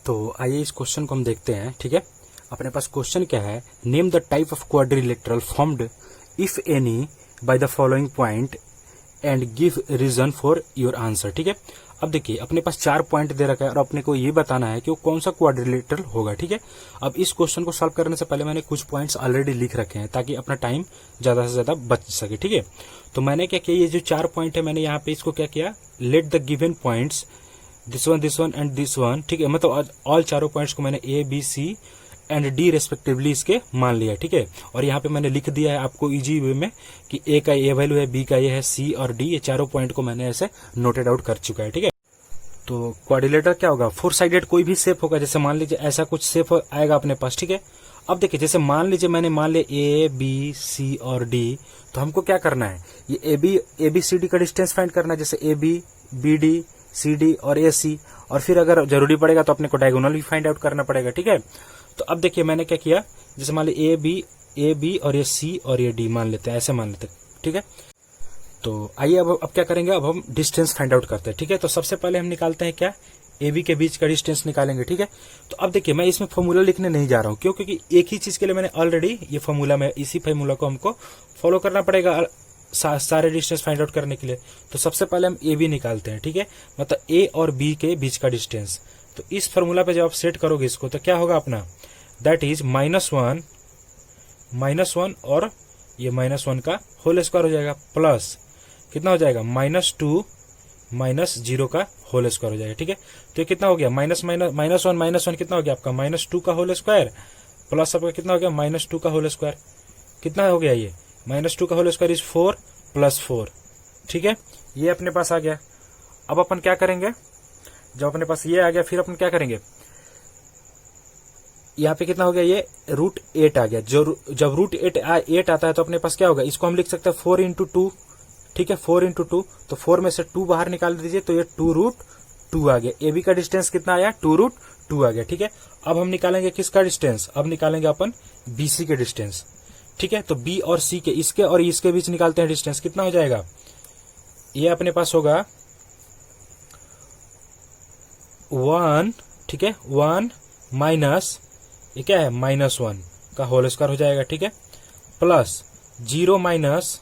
तो आइए इस क्वेश्चन को हम देखते हैं। ठीक है, अपने पास क्वेश्चन क्या है, name the type of quadrilateral formed if any by the following point and give reason for your answer. ठीक है, अब देखिए अपने पास 4 पॉइंट दे रखा है और अपने को ये बताना है कि वो कौन सा क्वाड्रिलेटरल होगा। ठीक है, अब इस क्वेश्चन को सॉल्व करने से पहले मैंने कुछ पॉइंट्स ऑलरेडी लिख रखे हैं ताकि अपना टाइम ज्यादा से ज्यादा बच सके। ठीक है, तो मैंने क्या किया, ये जो 4 पॉइंट है मैंने यहाँ पे इसको क्या किया, let the given points this one and this one. ठीक है, मतलब ऑल चारों पॉइंट्स को मैंने A B C and D respectively इसके मान लिया। ठीक है, और यहाँ पे मैंने लिख दिया है आपको इजी वे में कि ए का ये वैल्यू है, बी का ये है, सी और डी, ये चारों पॉइंट को मैंने ऐसे नोटेड आउट कर चुका है। ठीक है, तो क्वाड्रिलेटरल क्या होगा, 4 साइडेड कोई भी शेप होगा। जैसे मान लीजिए ऐसा कुछ शेप आएगा अपने पास। ठीक है, अब देखिए जैसे मान लीजिए मैंने मान लिया ए बी सी और डी, तो हमको क्या करना है, ये ए बी सी डी का डिस्टेंस फाइंड करना है। जैसे A B D C D और ए सी, और फिर अगर जरूरी पड़ेगा तो अपने को डायगोनल भी फाइंड आउट करना पड़ेगा। ठीक है, तो अब देखिए मैंने क्या किया, जैसे मान लीजिए ए बी और ये सी और ये डी मान लेते हैं, ऐसे मान लेते हैं। ठीक है, तो आइए अब क्या करेंगे, अब हम डिस्टेंस फाइंड आउट करते हैं। ठीक है, तो सबसे पहले हम निकालते हैं क्या, ए बी के बीच का डिस्टेंस निकालेंगे। ठीक है, तो अब देखिए मैं इसमें फॉर्मूला लिखने नहीं जा रहा हूं, क्यों, क्योंकि एक ही चीज के लिए मैंने ऑलरेडी ये फॉर्मूला में, इसी फॉर्मूला को हमको फॉलो करना पड़ेगा सारे डिस्टेंस फाइंड आउट करने के लिए। तो सबसे पहले हम ए बी निकालते हैं। ठीक है, मतलब ए और बी के बीच का डिस्टेंस। तो इस फॉर्मूला पे जब आप सेट करोगे इसको तो क्या होगा अपना, दैट इज माइनस वन और ये -1 का होल स्क्वायर हो जाएगा, प्लस कितना हो जाएगा, -2 -0 का होल स्क्वायर हो जाएगा। ठीक है, तो ये कितना हो गया, माइनस वन कितना हो गया आपका, -2 का होल स्क्वायर, प्लस आपका कितना हो गया, -2 का होल स्क्वायर। कितना हो गया ये, -2 का होल स्क्वायर इज 4 + 4। ठीक है, ये अपने पास आ गया। अब अपन क्या करेंगे, जब अपने पास ये आ गया फिर अपन क्या करेंगे, यहाँ पे कितना हो गया, ये √8 आ गया। जब √8 आता है तो अपने पास क्या होगा, इसको हम लिख सकते हैं 4 × 2। ठीक है, 4 × 2, तो 4 में से 2 बाहर निकाल दीजिए तो ये 2√2 आ गया। ए बी का डिस्टेंस कितना आया, 2√2 आ गया। ठीक है, अब हम निकालेंगे किसका डिस्टेंस, अब निकालेंगे अपन बी सी के डिस्टेंस। ठीक है, तो बी और सी के, इसके और इसके बीच निकालते हैं डिस्टेंस, कितना हो जाएगा, ये अपने पास होगा 1। ठीक है, 1 माइनस ये क्या है, -1 का होल स्क्वायर हो जाएगा। ठीक है, प्लस 0 माइनस,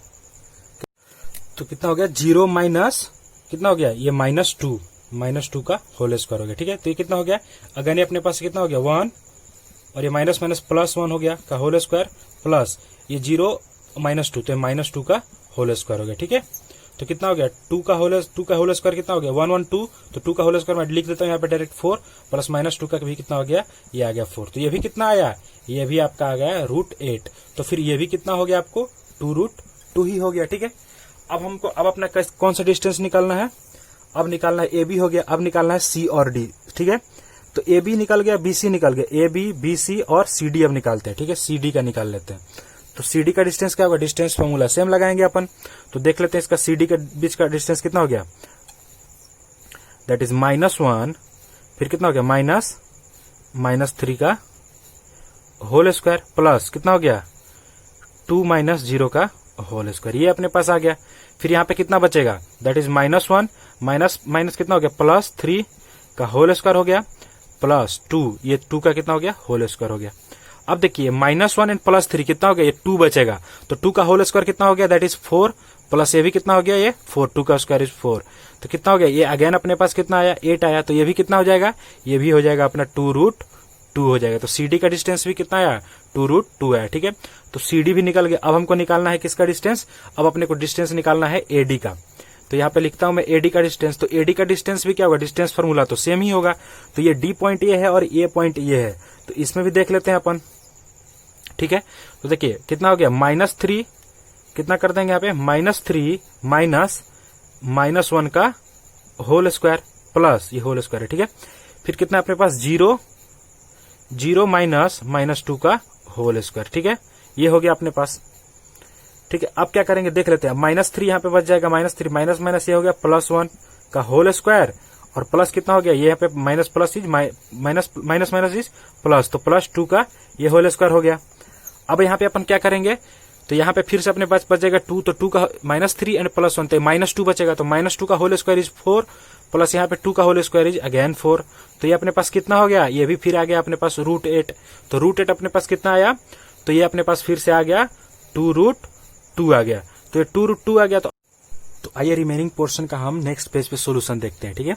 तो कितना हो गया, 0 माइनस कितना हो गया, ये -2 का होल स्क्वायर हो गया। ठीक है, तो ये कितना हो गया, अगर ये अपने पास कितना हो गया 1 और ये माइनस +1 हो गया का होल स्क्वायर, प्लस ये 0 -2, तो -2 का होल स्क्वायर हो गया। ठीक है, तो कितना हो गया, 2 का होल स्क्वायर कितना हो गया, 1 1 2, तो 2 का होल स्क्वायर मैं लिख देता हूँ यहाँ पे डायरेक्ट 4 प्लस -2 का भी कितना हो गया, ये आ गया 4। तो ये भी कितना आया, ये भी आपका आ गया √8। तो फिर ये भी कितना हो गया आपको, 2√2 ही हो गया। ठीक है, अब अपना कौन सा डिस्टेंस निकालना है, अब निकालना है ए बी हो गया, अब निकालना है सी और डी। ठीक है, तो ए बी निकल गया, बी सी निकल गया, ए बी सी और सी डी अब निकालते हैं। ठीक है, सी डी का निकाल लेते हैं। तो सी डी का डिस्टेंस क्या होगा, डिस्टेंस फॉर्मूला सेम लगाएंगे अपन। तो देख लेते हैं इसका सी डी के बीच का डिस्टेंस कितना हो गया, दैट इज -1, फिर कितना हो गया, -3 का होल स्क्वायर, प्लस कितना हो गया, 2 - 0 का होल स्क्वायर। ये अपने पास आ गया। फिर यहाँ पे कितना बचेगा, दैट इज -1 माइनस कितना हो गया, +3 का होल स्क्वायर हो गया, प्लस 2, ये 2 का कितना हो गया, होल स्क्वायर हो गया। अब देखिए -1 एंड +3 कितना हो गया, ये 2 बचेगा, तो 2 का होल स्क्वायर कितना हो गया, दैट इज 4, प्लस ये भी कितना हो गया, ये 4, 2 का स्क्वायर इज 4, तो कितना हो गया, ये अगेन अपने पास कितना आया, 8 आया। तो ये भी कितना हो जाएगा, ये भी हो जाएगा अपना 2√2 हो जाएगा। तो सी डी का डिस्टेंस भी कितना आया, 2√2 आया। ठीक है, तो सी डी भी निकल गया। अब हमको निकालना है किसका डिस्टेंस, अब अपने को डिस्टेंस निकालना है ए डी का। तो यहाँ पे लिखता हूं मैं ए डी का डिस्टेंस। तो ए डी का डिस्टेंस भी क्या होगा, डिस्टेंस फॉर्मूला तो सेम ही होगा। तो ये डी पॉइंट ये है और ए पॉइंट ये है, तो इसमें भी देख लेते हैं अपन। ठीक है, तो देखिए कितना हो गया, -3 कितना कर देंगे यहाँ पे, -3 -1 का होल स्क्वायर, प्लस ये होल स्क्वायर है। ठीक है, फिर कितना अपने पास 0 -2 का होल स्क्वायर। ठीक है, ये हो गया अपने पास। ठीक है, अब क्या करेंगे देख लेते हैं, -3 यहाँ पे बच जाएगा, -3 माइनस ये हो गया +1 का होल स्क्वायर, और प्लस कितना हो गया, ये यहाँ पे माइनस इज प्लस, तो +2 का ये होल स्क्वायर हो गया। अब यहाँ पे अपन क्या करेंगे, तो यहाँ पे फिर से अपने पास बच जाएगा 2, तो 2 का -3 एंड +1, तो -2 बचेगा, तो -2 का होल स्क्वायर इज 4 प्लस यहाँ पे 2 का होल स्क्वायर इज अगेन 4। तो ये अपने पास कितना हो गया, ये भी फिर आ गया अपने पास √8। तो √8 अपने पास कितना आया, तो ये अपने पास फिर से आ गया 2√2 आ गया। तो ये 2√2 आ गया। तो आइए रिमेनिंग पोर्शन का हम नेक्स्ट पेज पे सोल्यूशन देखते हैं।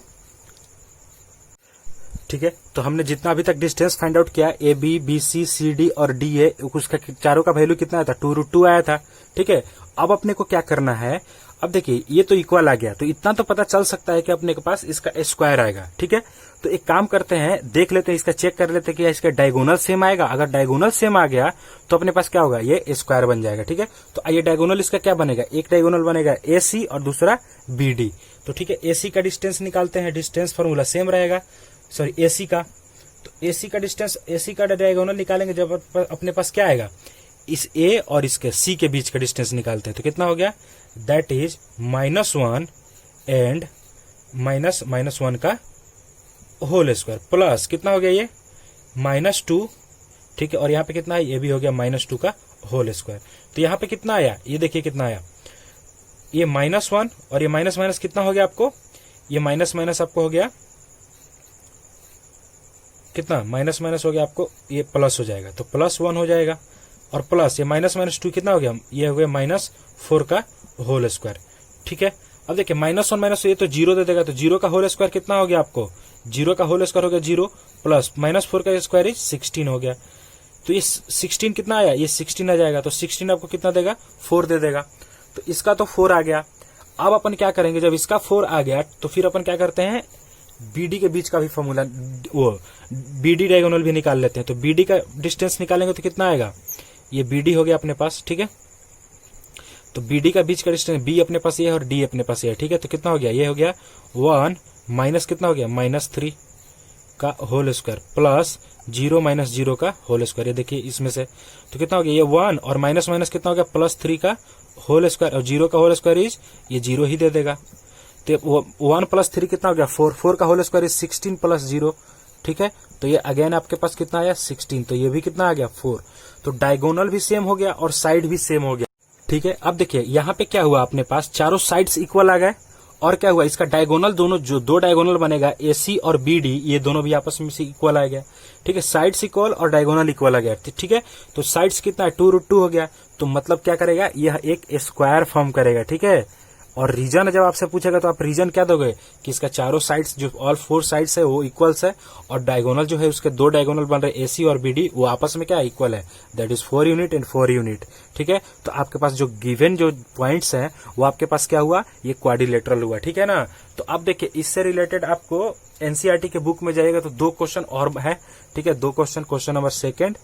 ठीक है, तो हमने जितना अभी तक डिस्टेंस फाइंड आउट किया, A B, B C, C D और डी ए, उसका चारों का वैल्यू कितना आया था, 2√2 आया था। ठीक है, अब अपने को क्या करना है, अब देखिए ये तो इक्वल आ गया, तो इतना तो पता चल सकता है कि अपने के पास इसका स्क्वायर आएगा। ठीक है, तो एक काम करते हैं, देख लेते हैं, इसका चेक कर लेते हैं कि इसका डायगोनल सेम आएगा। अगर डायगोनल सेम आ गया तो अपने पास क्या होगा, ये स्क्वायर बन जाएगा। ठीक है, तो आइए डायगोनल इसका क्या बनेगा, एक डायगोनल बनेगा ए सी और दूसरा बी डी। तो ठीक है, ए सी का डिस्टेंस निकालते हैं, डिस्टेंस फॉर्मूला सेम रहेगा, सॉरी एसी का। तो एसी का डिस्टेंस, एसी का डायगोनल निकालेंगे जब अपने पास क्या आएगा, इस ए और इसके सी के बीच का डिस्टेंस निकालते हैं। तो कितना हो गया, दैट इज -1 एंड -1 का होल स्क्वायर प्लस कितना हो गया, ये -2। ठीक है, और यहाँ पे कितना है, ये भी हो गया -2 का होल स्क्वायर। तो यहाँ पे कितना आया, ये देखिए कितना आया, ये -1 और ये माइनस माइनस कितना हो गया आपको, ये माइनस माइनस आपको हो गया कितना, माइनस माइनस हो गया आपको, ये प्लस हो जाएगा, तो +1 हो जाएगा। और प्लस ये -2 कितना हो गया, ये हो गया -4 का होल स्क्वायर। ठीक है, अब देखिए -1 ये तो 0 दे देगा, तो 0 का होल स्क्वायर कितना हो गया आपको, 0 का होल स्क्वायर हो गया 0 प्लस -4 का स्क्वायर इज 16 हो गया। तो ये 16 कितना आया, ये 16 आ जाएगा। तो 16 आपको कितना देगा, 4 दे देगा। तो इसका तो 4 आ गया। अब अपन क्या करेंगे, जब इसका 4 आ गया तो फिर अपन क्या करते हैं, बीडी के बीच का भी फॉर्मूला, वो बीडी डायगोनल भी निकाल लेते हैं। तो बीडी का डिस्टेंस निकालेंगे तो कितना आएगा, ये बीडी हो गया अपने पास। ठीक है, तो बीडी का बीच का डिस्टेंस, बी अपने पास ये है और डी अपने पास ये है। ठीक है, तो कितना हो गया, ये हो गया 1 माइनस कितना हो गया, -3 का होल स्क्वायर प्लस 0 - 0 का होल स्क्वायर। ये देखिए इसमें से तो कितना हो गया, ये 1 और माइनस माइनस कितना हो गया, +3 का होल स्क्वायर, और 0 का होल स्क्वायर इज ये 0 ही दे देगा। तो 1 + 3 कितना हो गया, 4 का होल स्क्वायर इज 16 + 0। ठीक है, तो ये अगेन आपके पास कितना आया, 16। तो ये भी कितना आ गया, 4। तो डायगोनल भी सेम हो गया और साइड भी सेम हो गया। ठीक है, अब देखिए यहाँ पे क्या हुआ, अपने पास चारों साइड्स इक्वल आ गए। और क्या हुआ, इसका डायगोनल, दोनों जो दो डायगोनल बनेगा एसी और बीडी, ये दोनों भी आपस में से इक्वल आ गया। ठीक है, साइड्स इक्वल और डायगोनल इक्वल आ गया। ठीक है, तो साइड्स कितना है, 2√2 हो गया। तो मतलब क्या करेगा, यह एक स्क्वायर फॉर्म करेगा। ठीक है, और रीजन जब आपसे पूछेगा तो आप रीजन क्या दोगे, कि इसका चारों साइड्स, जो ऑल 4 साइड्स है वो इक्वल्स है, और डायगोनल जो है उसके दो डायगोनल बन रहे एसी और बीडी, वो आपस में क्या इक्वल है, that is 4 unit and 4 unit. ठीक है, तो आपके पास जो गिवन जो पॉइंट्स हैं वो आपके पास क्या हुआ, ये क्वाड्रिलेटरल हुआ। ठीक है ना, तो अब देखिए इससे रिलेटेड आपको एनसीईआरटी के बुक में जाइएगा तो 2 क्वेश्चन और है। ठीक है, 2 question, question number 2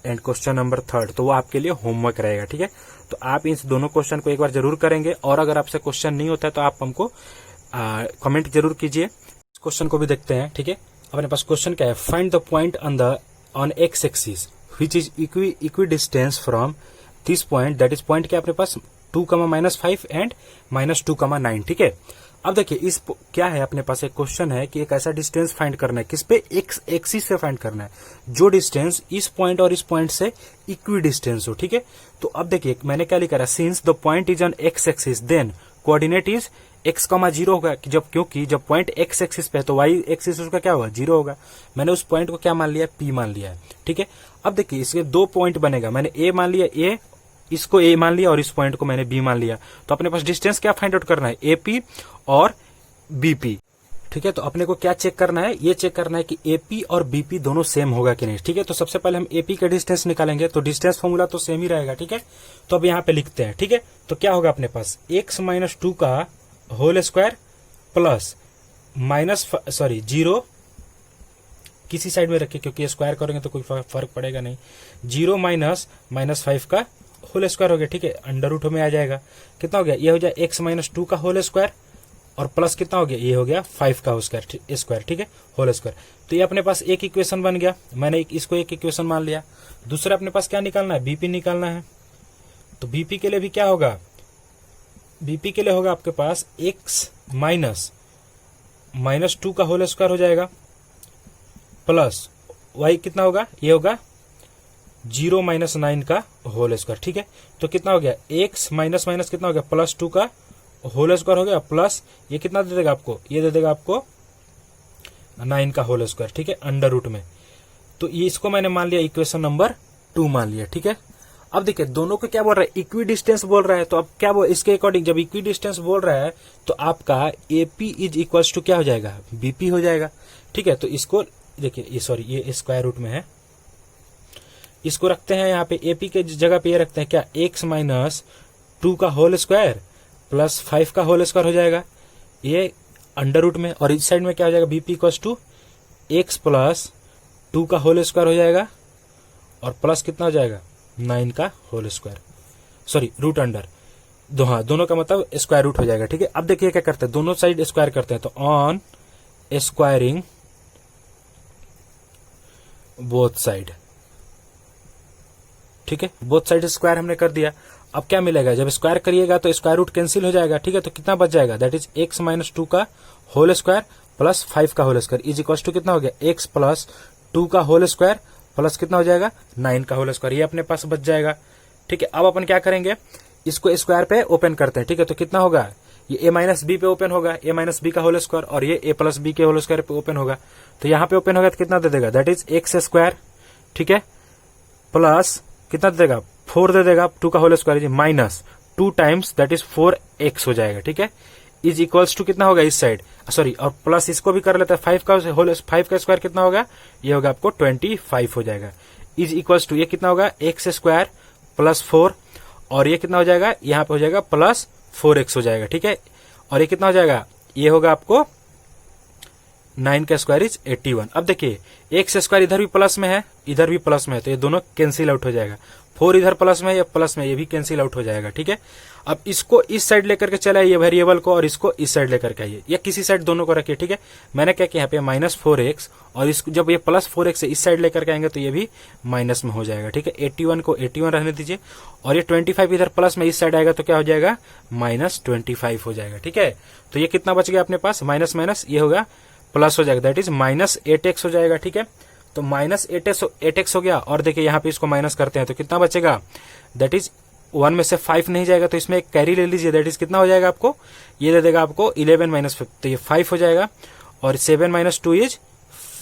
and question number 3, तो वो आपके लिए होमवर्क रहेगा। ठीक है, तो आप इन दोनों क्वेश्चन को एक बार जरूर करेंगे, और अगर आपसे क्वेश्चन नहीं होता है तो आप हमको कमेंट जरूर कीजिए। इस क्वेश्चन को भी देखते हैं। ठीक है, अपने पास क्वेश्चन क्या है, find the point on X axis which is equi distance from this point, that is point क्या अपने पास 2, -5 एंड -2, 9। ठीक है, अब देखिए इस क्या है, अपने पास एक क्वेश्चन है कि एक ऐसा डिस्टेंस फाइंड करना है, किस पे, एक्स एक्सिस से फाइंड करना है, जो डिस्टेंस इस पॉइंट और इस पॉइंट से इक्वी डिस्टेंस हो। ठीक है, तो अब देखिए मैंने क्या लिखा है, since the point is on X axis then coordinate is x, 0 होगा, कि क्योंकि जब पॉइंट एक्स एक्सिस पे है तो वाई एक्सिस उसका क्या होगा, 0 होगा। मैंने उस पॉइंट को क्या मान लिया, P मान लिया है। ठीक है, अब देखिए इसके 2 पॉइंट बनेगा, मैंने A मान लिया, A इसको A मान लिया और इस पॉइंट को मैंने B मान लिया। तो अपने पास डिस्टेंस क्या फाइंड आउट करना है, AP और BP। ठीक है, तो अपने को क्या चेक करना है, ये चेक करना है कि AP और BP दोनों सेम होगा कि नहीं। ठीक है, तो सबसे पहले हम AP का डिस्टेंस निकालेंगे, तो डिस्टेंस फॉर्मूला तो सेम ही रहेगा। ठीक है, तो अब यहाँ पे लिखते हैं। ठीक है, तो क्या होगा अपने पास, x - 2 का होल स्क्वायर प्लस 0, किसी साइड में रखिए क्योंकि स्क्वायर करेंगे तो कोई फर्क पड़ेगा नहीं, 0 - 5 का होल स्क्वायर हो गया। ठीक है, अंडर रूट में आ जाएगा, कितना हो गया, ये हो जाए x - 2 का होल स्क्वायर और प्लस कितना हो गया, ये हो गया 5 का स्क्वायर। ठीक है, होल स्क्वायर। तो ये अपने पास एक इक्वेशन बन गया, मैंने इसको एक इक्वेशन मान लिया। दूसरा अपने पास क्या निकालना है, बीपी निकालना है। तो बीपी के लिए भी क्या होगा, बीपी के लिए होगा आपके पास x - 2 का होल स्क्वायर हो जाएगा प्लस y कितना होगा, ये होगा 0 - 9 का होल स्क्वायर। ठीक है, तो कितना हो गया, x माइनस कितना हो गया, +2 का होल स्क्वायर हो गया प्लस ये कितना दे देगा आपको, ये दे देगा आपको 9 का होल स्क्वायर, ठीक है, अंडर रूट में। तो ये इसको मैंने मान लिया इक्वेशन नंबर 2 मान लिया, ठीक है। अब देखिए दोनों को क्या बोल रहा है, इक्वी डिस्टेंस बोल रहा है। तो अब क्या बोल, इसके अकॉर्डिंग जब इक्वी डिस्टेंस बोल रहा है तो आपका एपी इज इक्वल्स टू क्या हो जाएगा, बीपी हो जाएगा, ठीक है। तो इसको देखिए, ये सॉरी ये स्क्वायर रूट में है, इसको रखते हैं यहाँ पे एपी के जगह पे ये रखते हैं क्या, एक्स माइनस 2 का होल स्क्वायर प्लस 5 का होल स्क्वायर हो जाएगा, ये अंडर रूट में। और इस साइड में क्या हो जाएगा, BP equals to X plus 2 का होल स्क्वायर हो जाएगा और प्लस कितना हो जाएगा 9 का whole square, sorry root under दोनों का मतलब स्क्वायर रूट हो जाएगा, ठीक है। अब देखिए क्या करते हैं, दोनों साइड स्क्वायर करते हैं। तो ऑन स्क्वायरिंग बोथ साइड, ठीक है, बोथ साइड स्क्वायर हमने कर दिया। अब क्या मिलेगा, जब स्क्वायर करिएगा तो स्क्वायर रूट कैंसिल हो जाएगा, ठीक है। तो कितना बच जाएगा, दैट इज एक्स माइनस 2 का होल स्क्वायर प्लस 5 का whole square is equal to कितना हो गया, एक्स प्लस 2 का होल स्क्वायर प्लस कितना हो जाएगा 9 का होल स्क्वायर, ये अपने पास बच जाएगा, ठीक है। अब अपन क्या करेंगे, इसको स्क्वायर पे ओपन करते हैं, ठीक है। तो कितना होगा, ये ए माइनस बी पे ओपन होगा, ए माइनस बी का होल स्क्वायर, और ये ए प्लस बी के होल स्क्वायर पे ओपन होगा। तो यहाँ पे ओपन होगा तो कितना दे देगा, दैट इज एक्स स्क्वायर, ठीक है, प्लस कितना दे देगा 4 दे देगा, 2 का whole square minus 2 times that is 4x हो जाएगा, ठीक है, इज इक्वल्स टू कितना होगा इस साइड, सॉरी, और प्लस इसको भी कर लेता है 5 का स्क्वायर कितना होगा, ये होगा आपको 25 हो जाएगा, इज इक्वल्स टू ये कितना होगा एक्स स्क्वायर प्लस 4, और ये कितना हो जाएगा, यहाँ पे हो जाएगा प्लस 4x हो जाएगा, ठीक है। और ये कितना हो जाएगा, ये होगा आपको 9 का स्क्वायर इज 81। अब देखिए एक्स स्क्वायर इधर भी प्लस में है, इधर भी प्लस में है, तो ये दोनों कैंसिल आउट हो जाएगा, 4 इधर प्लस में है, ये प्लस में, ये भी कैंसिल आउट हो जाएगा, ठीक है। अब इसको इस साइड लेकर के चला आइए वेरिएबल को, और इसको इस साइड लेकर के आइए, या किसी साइड दोनों को रखिए, ठीक है। मैंने क्या किया यहाँ पे माइनस 4x, और इसको जब ये प्लस 4x से इस साइड लेकर के आएंगे तो ये भी माइनस में हो जाएगा, ठीक है। 81 को 81 रहने दीजिए, और ये 25 इधर प्लस में इस साइड आएगा तो क्या हो जाएगा माइनस 25 हो जाएगा, ठीक है। तो ये कितना बच गया अपने पास, माइनस माइनस ये होगा प्लस हो जाएगा, दैट इज माइनस 8x हो जाएगा, ठीक है। तो माइनस 8x हो गया, और देखिए यहाँ पे इसको माइनस करते हैं तो कितना बचेगा, दैट इज 1 में से 5 नहीं जाएगा, तो इसमें एक कैरी ले लीजिए, दैट इज कितना हो जाएगा आपको, ये दे देगा आपको 11 माइनस 5, तो ये 5 हो जाएगा, और 7 माइनस 2 इज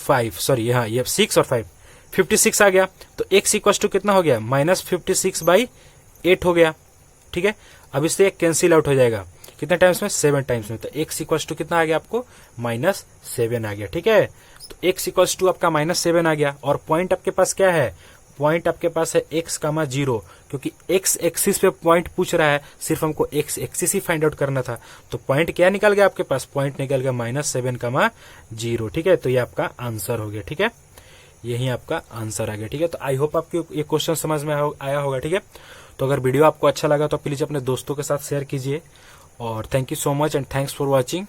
5, सॉरी यहाँ ये 6 और 5 56 आ गया। तो x इक्वल टू कितना हो गया, माइनस 56/8 हो गया, ठीक है। अब इससे एक कैंसिल आउट हो जाएगा, कितने टाइम्स में, 7 टाइम्स में, तो x इक्वल टू कितना आ गया आपको, -7 आ गया, ठीक है। तो x इक्वल टू आपका -7 आ गया, और पॉइंट आपके पास क्या है, पॉइंट आपके पास है x, 0, क्योंकि x एक्सिस पे पॉइंट पूछ रहा है, सिर्फ हमको x एक्सिस ही फाइंड आउट करना था। तो पॉइंट क्या निकल गया आपके पास, पॉइंट निकल गया -7, 0, ठीक है। तो ये आपका आंसर हो गया, ठीक है, यही आपका आंसर आ गया, ठीक है। तो आई होप आपको ये क्वेश्चन समझ में आया होगा, ठीक है। तो अगर वीडियो आपको अच्छा लगा तो प्लीज अपने दोस्तों के साथ शेयर कीजिए, और thank you so much and thanks for watching.